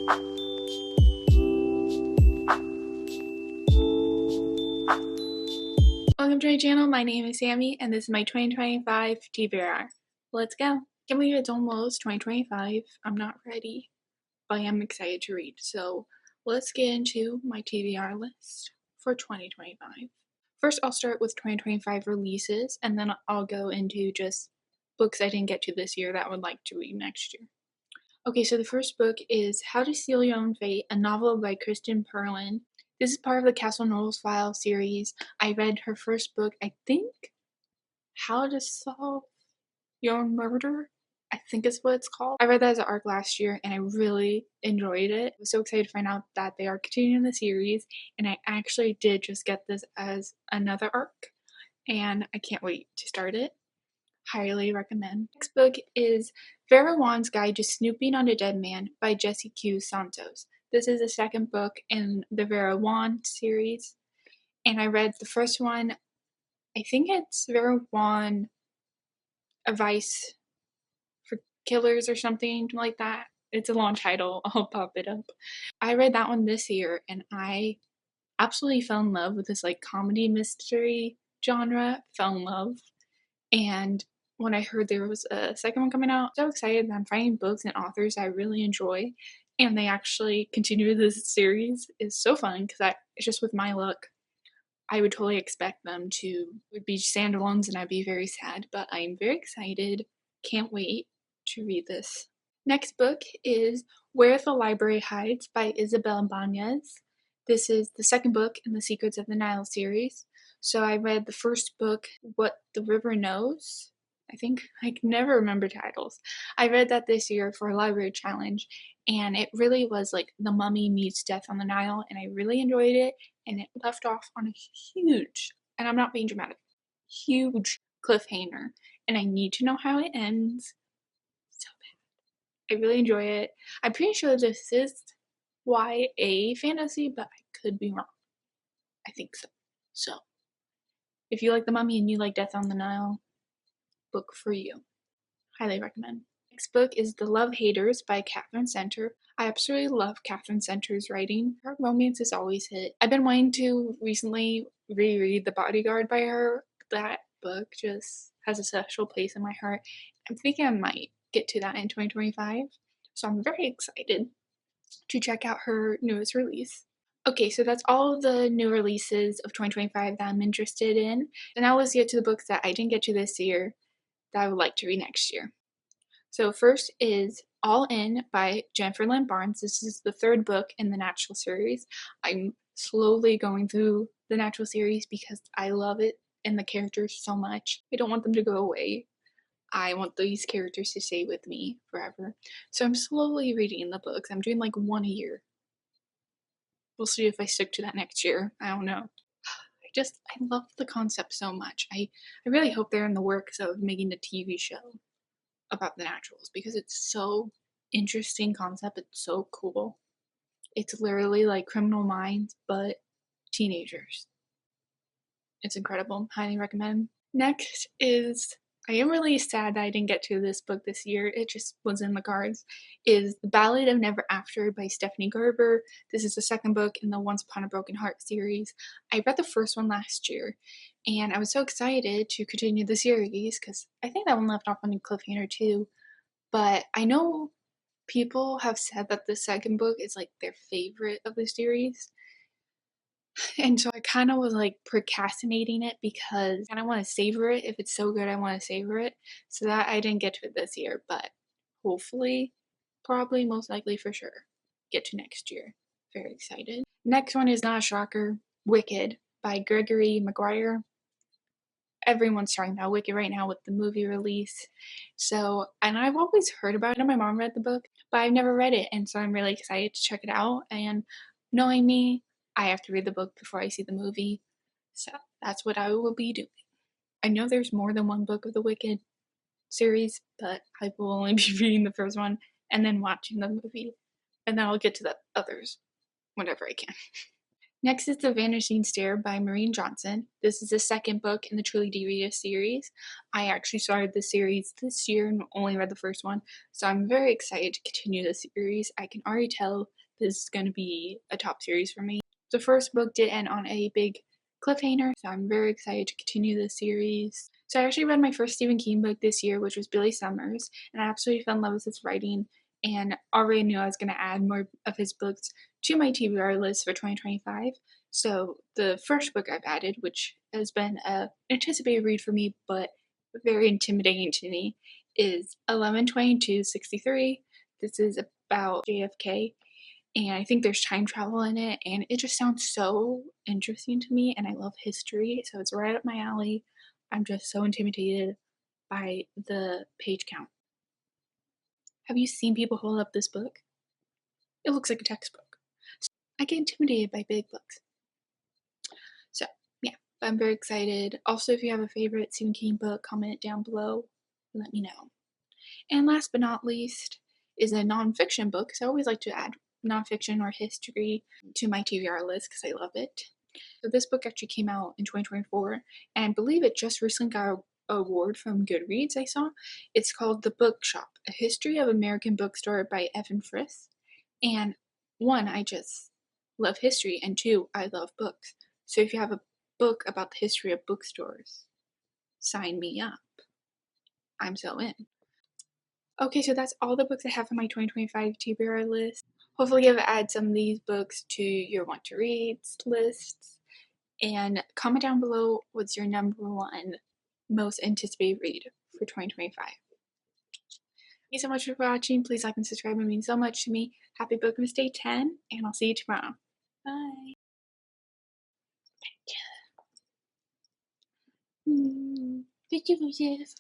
Welcome to my channel. My name is Sammy and this is my 2025 TBR. Let's go. Can't believe it's almost 2025. I'm not ready, but I am excited to read. So let's get into my TBR list for 2025. First, I'll start with 2025 releases and then I'll go into just books I didn't get to this year that I would like to read next year. Okay, so the first book is How to Seal Your Own Fate, a novel by Kristen Perlin. This is part of the Castle Knowles File series. I read her first book, I think, How to Solve Your Own Murder, I think is what it's called. I read that as an ARC last year and I really enjoyed it. I was so excited to find out that they are continuing the series, and I actually did just get this as another ARC, and I can't wait to start it. Highly recommend. Next book is Vera Wang's Guide to Snooping on a Dead Man by Jessie Q. Santos. This is the second book in the Vera Wang series, and I read the first one. I think it's Vera Wang Advice for Killers or something like that. It's a long title. I'll pop it up. I read that one this year and I absolutely fell in love with this like comedy mystery genre. Fell in love. And when I heard there was a second one coming out, so excited that I'm finding books and authors I really enjoy, and they actually continue this series is so fun because it's just with my luck, I would totally expect them to be standalones and I'd be very sad, but I'm very excited. Can't wait to read this. Next book is Where the Library Hides by Isabel Banez. This is the second book in the Secrets of the Nile series. So I read the first book, What the River Knows. I think I can never remember titles. I read that this year for a library challenge, and it really was like The Mummy meets Death on the Nile, and I really enjoyed it, and it left off on a huge, and I'm not being dramatic, huge cliffhanger, and I need to know how it ends so bad. I really enjoy it. I'm pretty sure this is YA fantasy, but I could be wrong. I think so. So, if you like The Mummy and you like Death on the Nile, book for you. Highly recommend. Next book is The Love Haters by Catherine Center. I absolutely love Catherine Center's writing. Her romance is always hit. I've been wanting to recently reread The Bodyguard by her. That book just has a special place in my heart. I'm thinking I might get to that in 2025. So I'm very excited to check out her newest release. Okay, so that's all of the new releases of 2025 that I'm interested in. And now let's get to the books that I didn't get to this year that I would like to read next year. So first is All In by Jennifer Lynn Barnes. This is the third book in the Natural series. I'm slowly going through the Natural series because I love it and the characters so much. I don't want them to go away. I want these characters to stay with me forever. So I'm slowly reading the books. I'm doing like one a year. We'll see if I stick to that next year. I don't know. I love the concept so much. I really hope they're in the works of making a TV show about the Naturals because it's so interesting concept. It's so cool. It's literally like Criminal Minds, but teenagers. It's incredible. Highly recommend. Next is, I am really sad that I didn't get to this book this year. It just was in the cards. Is The Ballad of Never After by Stephanie Gerber. This is the second book in the Once Upon a Broken Heart series. I read the first one last year, and I was so excited to continue the series because I think that one left off on a cliffhanger too. But I know people have said that the second book is like their favorite of the series. And so I kind of was like procrastinating it because I kind of want to savor it. If it's so good, I want to savor it. So that I didn't get to it this year, but hopefully, probably, most likely for sure, get to next year. Very excited. Next one is not a shocker, Wicked by Gregory Maguire. Everyone's talking about Wicked right now with the movie release. So, and I've always heard about it. My mom read the book, but I've never read it. And so I'm really excited to check it out. And knowing me, I have to read the book before I see the movie. So that's what I will be doing. I know there's more than one book of the Wicked series, but I will only be reading the first one and then watching the movie. And then I'll get to the others whenever I can. Next is The Vanishing Stair by Maureen Johnson. This is the second book in the Truly DeRita series. I actually started the series this year and only read the first one, so I'm very excited to continue the series. I can already tell this is going to be a top series for me. The first book did end on a big cliffhanger, so I'm very excited to continue the series. So I actually read my first Stephen King book this year, which was Billy Summers, and I absolutely fell in love with his writing and already knew I was going to add more of his books to my TBR list for 2025. So the first book I've added, which has been an anticipated read for me, but very intimidating to me, is 11/22/63. This is about JFK, and I think there's time travel in it, and it just sounds so interesting to me, and I love history, so it's right up my alley. I'm just so intimidated by the page count. Have you seen people hold up this book? It looks like a textbook. So I get intimidated by big books. So, yeah, I'm very excited. Also, if you have a favorite Stephen King book, comment it down below and let me know. And last but not least is a nonfiction book, because I always like to add nonfiction or history to my TBR list because I love it. So this book actually came out in 2024, and I believe it just recently got an award from Goodreads I saw. It's called The Bookshop, A History of American Bookstore by Evan Frith. And one, I just love history, and two, I love books. So if you have a book about the history of bookstores, sign me up. I'm so in. Okay, so that's all the books I have on my 2025 TBR list. Hopefully you'll add some of these books to your want to read lists. And comment down below what's your number one most anticipated read for 2025. Thank you so much for watching. Please like and subscribe. It means so much to me. Happy Bookmas Day 10, and I'll see you tomorrow. Bye. Thank you, Lucius.